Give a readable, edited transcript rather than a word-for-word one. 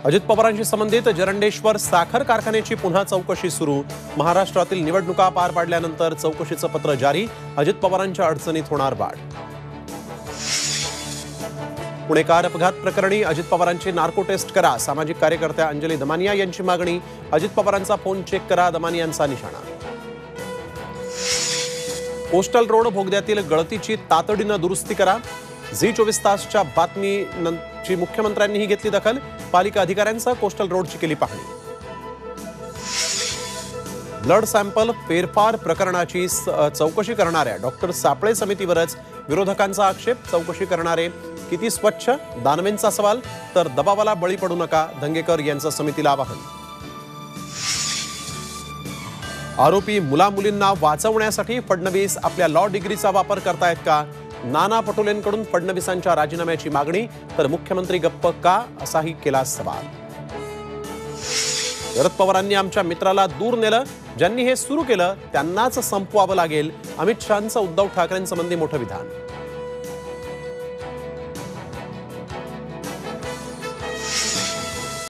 अजित पवारांशी संबंधित जरंडेश्वर साखर कारखान्याची पुन्हा चौकशी सुरू। महाराष्ट्रातील निवडणुका पार पाडल्यानंतर चौकशीचं पत्र जारी। अजित पवारांच्या अडचणीत होणार वाढ। पुणे कार अपघात प्रकरणी अजित पवारांची नार्को टेस्ट करा। सामाजिक कार्यकर्त्या अंजली दमानिया यांची मागणी। अजित पवारांचा फोन चेक करा, दमानियांचा निशाणा। कोस्टल रोड बोगद्यातील गळतीची तातडीनं दुरुस्ती करा। झी 24 तासच्या बातमीची मुख्यमंत्र्यांनीही घेतली दखल। पालिका अधिकाऱ्यांसह कोस्टल रोडची केली पाहणी। ब्लड सॅम्पल फेरफार प्रकरणाची चौकशी करणाऱ्या डॉक्टर सापळे समितीवरच विरोधकांचा आक्षेप। चौकशी करणारे किती स्वच्छ, दानवेंचा सवाल। तर दबावाला बळी पडू नका, धंगेकर यांचं समितीला आवाहन। आरोपी मुलामुलींना वाचवण्यासाठी फडणवीस आपल्या लॉ डिग्रीचा वापर करतायत का? नाना पटोलेंकडून फडणवीसांच्या राजीनाम्याची मागणी। तर मुख्यमंत्री गप्प का, असाही केला सवाल। शरद पवारांनी आमच्या मित्राला दूर नेलं। ज्यांनी हे सुरू केलं त्यांनाच संपवावं लागेल। अमित शहांचं उद्धव ठाकरेंसंबंधी मोठं विधान।